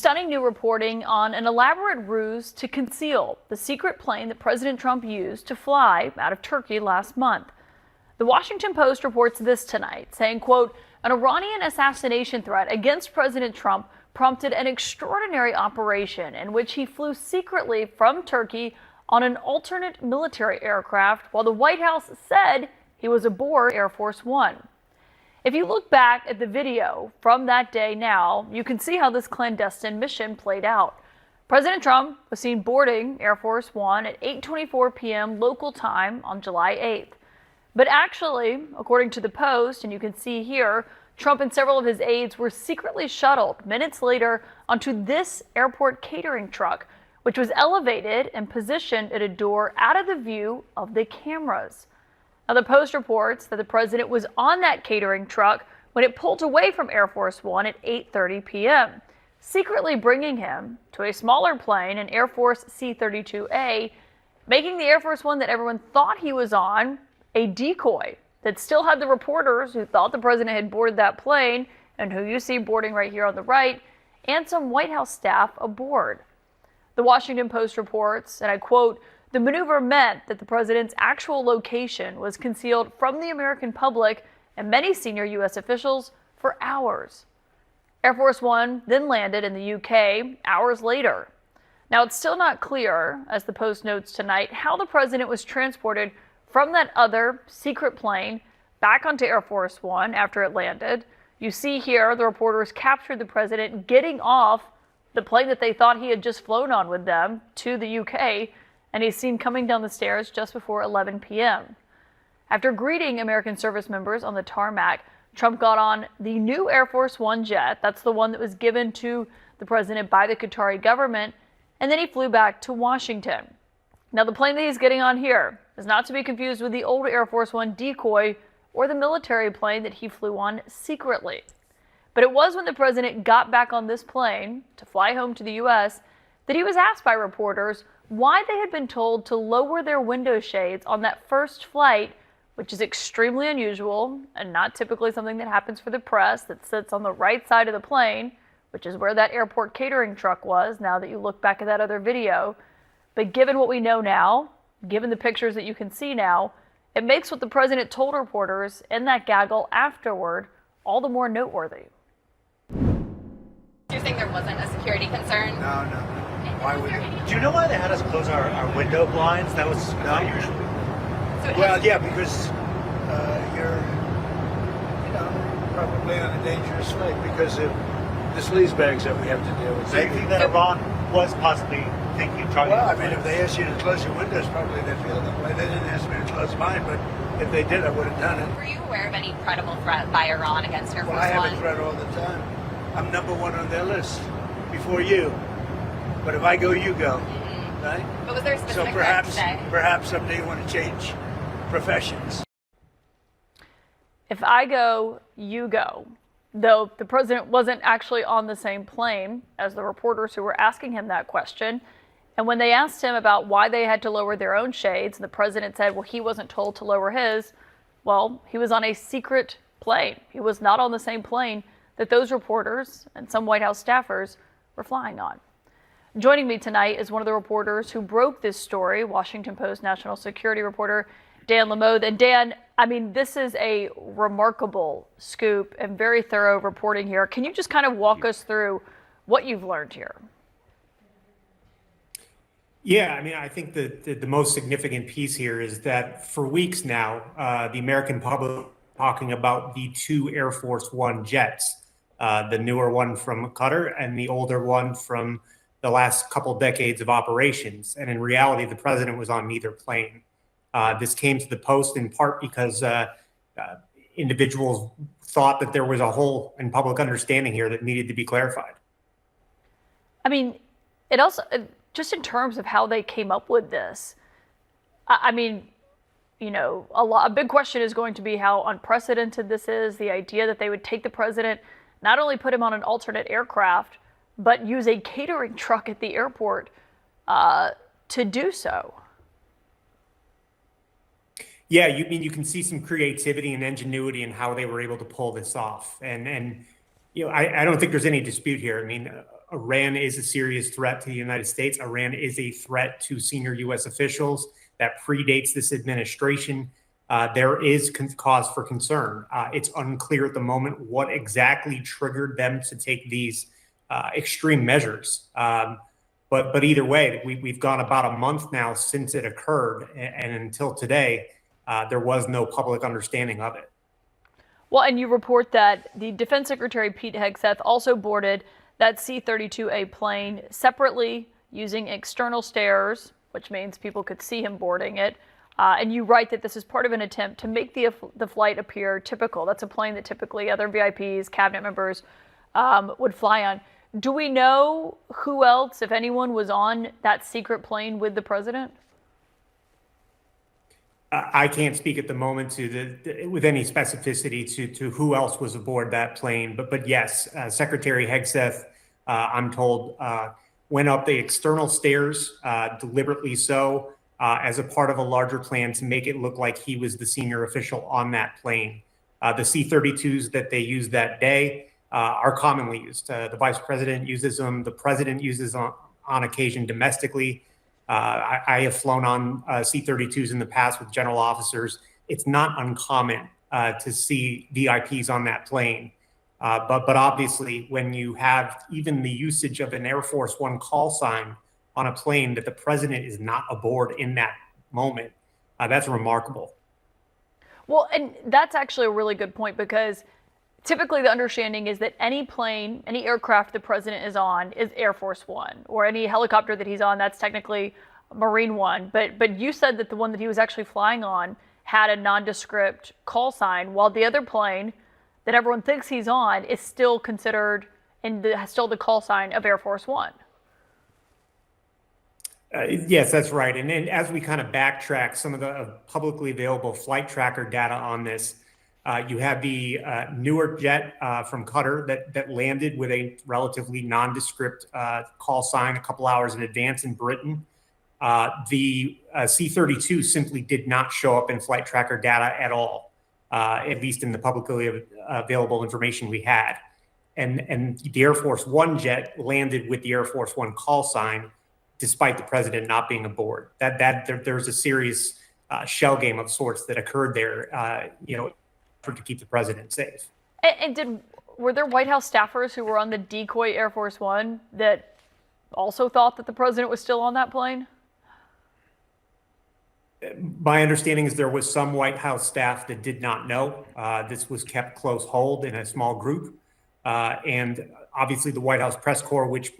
stunning new reporting on an elaborate ruse to conceal the secret plane that President Trump used to fly out of Turkey last month. The Washington Post reports this tonight, saying, quote, an Iranian assassination threat against President Trump prompted an extraordinary operation in which he flew secretly from Turkey on an alternate military aircraft while the White House said he was aboard Air Force One. If you look back at the video from that day now, you can see how this clandestine mission played out. President Trump was seen boarding Air Force One at 8:24 p.m. local time on July 8th. But actually, according to the Post, and you can see here, Trump and several of his aides were secretly shuttled minutes later onto this airport catering truck, which was elevated and positioned at a door out of the view of the cameras. Now, the Post reports that the president was on that catering truck when it pulled away from Air Force One at 8:30 p.m., secretly bringing him to a smaller plane, an Air Force C-32A, making the Air Force One that everyone thought he was on a decoy that still had the reporters who thought the president had boarded that plane and who you see boarding right here on the right, and some White House staff aboard. The Washington Post reports, and I quote, the maneuver meant that the president's actual location was concealed from the American public and many senior U.S. officials for hours. Air Force One then landed in the UK hours later. Now, it's still not clear, as the Post notes tonight, how the president was transported from that other secret plane back onto Air Force One after it landed. You see here the reporters captured the president getting off the plane that they thought he had just flown on with them to the UK, and he's seen coming down the stairs just before 11 p.m. After greeting American service members on the tarmac, Trump got on the new Air Force One jet. That's the one that was given to the president by the Qatari government, and then he flew back to Washington. Now, the plane that he's getting on here is not to be confused with the old Air Force One decoy or the military plane that he flew on secretly. But it was when the president got back on this plane to fly home to the U.S. that he was asked by reporters why they had been told to lower their window shades on that first flight, which is extremely unusual and not typically something that happens for the press, that sits on the right side of the plane, which is where that airport catering truck was, now that you look back at that other video. But given what we know now, given the pictures that you can see now, it makes what the president told reporters in that gaggle afterward all the more noteworthy. You're saying there wasn't a security concern? No. Why would it? Do you know why they had us close our window blinds? That was not usual. Well, yeah, because you're, probably on a dangerous flight because of the sleaze bags that we have to deal with. So you think that Iran was possibly thinking of trying Well, to... I mean, if they asked you to close your windows, probably they feel that way. They didn't ask me to close mine, but if they did, I would have done it. Were you aware of any credible threat by Iran against Air Force Well, I have One? a threat all the time. I'm number one on their list before you. But if I go, you go, right? But was there a So specific threat today? perhaps someday you want to change professions. If I go, you go. Though the president wasn't actually on the same plane as the reporters who were asking him that question. And when they asked him about why they had to lower their own shades, and the president said, well, he wasn't told to lower his. Well, he was on a secret plane. He was not on the same plane that those reporters and some White House staffers were flying on. Joining me tonight is one of the reporters who broke this story, Washington Post national security reporter Dan Lamothe. And Dan, I mean, this is a remarkable scoop and very thorough reporting here. Can you just kind of walk us through what you've learned here? Yeah, I mean, I think the most significant piece here is that for weeks now, the American public talking about the two Air Force One jets, the newer one from Qatar and the older one from the last couple decades of operations. And in reality, the president was on neither plane. This came to the Post in part because individuals thought that there was a hole in public understanding here that needed to be clarified. I mean, it also, just in terms of how they came up with this, I mean, a big question is going to be how unprecedented this is. The idea that they would take the president, not only put him on an alternate aircraft, but use a catering truck at the airport to do so. Yeah, you can see some creativity and ingenuity in how they were able to pull this off. And I don't think there's any dispute here. I mean, Iran is a serious threat to the United States. Iran is a threat to senior U.S. officials that predates this administration. There is cause for concern. It's unclear at the moment what exactly triggered them to take these extreme measures. But either way, we've gone about a month now since it occurred, and until today, there was no public understanding of it. Well, and you report that the Defense Secretary Pete Hegseth also boarded that C-32A plane separately using external stairs, which means people could see him boarding it. And you write that this is part of an attempt to make the flight appear typical. That's a plane that typically other VIPs, cabinet members would fly on. Do we know who else, if anyone, was on that secret plane with the president? I can't speak at the moment with any specificity to who else was aboard that plane. But yes, Secretary Hegseth, I'm told, went up the external stairs, deliberately so, as a part of a larger plan to make it look like he was the senior official on that plane. The C-32s that they used that day are commonly used. The vice president uses them. The president uses them on occasion domestically. I have flown on C-32s in the past with general officers. It's not uncommon to see VIPs on that plane. But obviously, when you have even the usage of an Air Force One call sign on a plane that the president is not aboard in that moment, that's remarkable. Well, and that's actually a really good point, because typically the understanding is that any plane, any aircraft the president is on is Air Force One, or any helicopter that he's on, that's technically Marine One. But you said that the one that he was actually flying on had a nondescript call sign, while the other plane that everyone thinks he's on is still considered and still the call sign of Air Force One. Yes, that's right. And then as we kind of backtrack some of the publicly available flight tracker data on this, you have the Newark jet from Qatar that landed with a relatively nondescript call sign a couple hours in advance in Britain. The C-32 simply did not show up in flight tracker data at all, at least in the publicly available information we had. And the Air Force One jet landed with the Air Force One call sign, despite the president not being aboard. There's a serious shell game of sorts that occurred there, to keep the president safe. And were there White House staffers who were on the decoy Air Force One that also thought that the president was still on that plane? My understanding is there was some White House staff that did not know. This was kept close hold in a small group. And obviously the White House press corps, which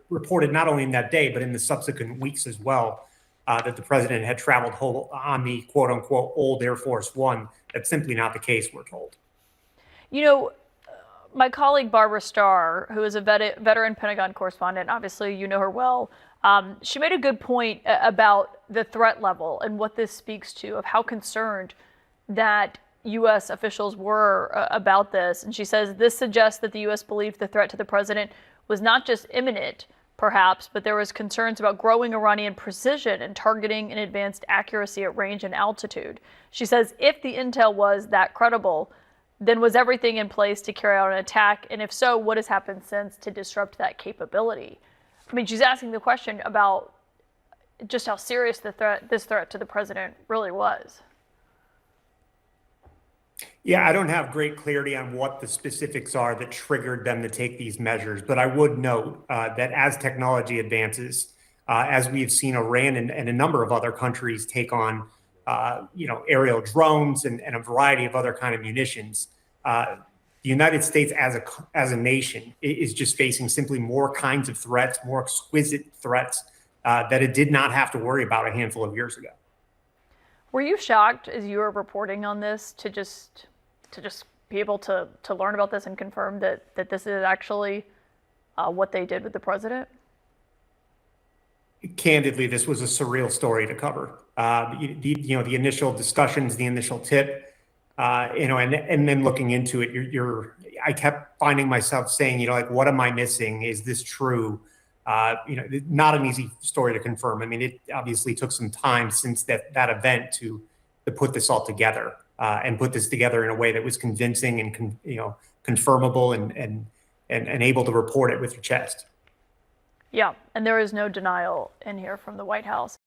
reported not only in that day, but in the subsequent weeks as well, that the president had traveled on the quote unquote old Air Force One. That's simply not the case, we're told. You know, my colleague Barbara Starr, who is a veteran Pentagon correspondent, obviously you know her well, she made a good point about the threat level and what this speaks to, of how concerned that U.S. officials were about this. And she says this suggests that the U.S. believed the threat to the president was not just imminent, perhaps, but there was concerns about growing Iranian precision and targeting and advanced accuracy at range and altitude. She says if the intel was that credible, then was everything in place to carry out an attack? And if so, what has happened since to disrupt that capability? I mean, she's asking the question about just how serious this threat to the president really was. Yeah, I don't have great clarity on what the specifics are that triggered them to take these measures, but I would note that as technology advances, as we've seen Iran and a number of other countries take on, aerial drones and a variety of other kind of munitions, the United States as a nation is just facing simply more kinds of threats, more exquisite threats that it did not have to worry about a handful of years ago. Were you shocked as you were reporting on this to just be able to learn about this and confirm that this is actually what they did with the president? Candidly, this was a surreal story to cover. The initial discussions, the initial tip, and then looking into it, I kept finding myself saying, what am I missing? Is this true? Not an easy story to confirm. I mean, it obviously took some time since that event to put this all together and put this together in a way that was convincing and confirmable and and able to report it with your chest. Yeah, and there is no denial in here from the White House.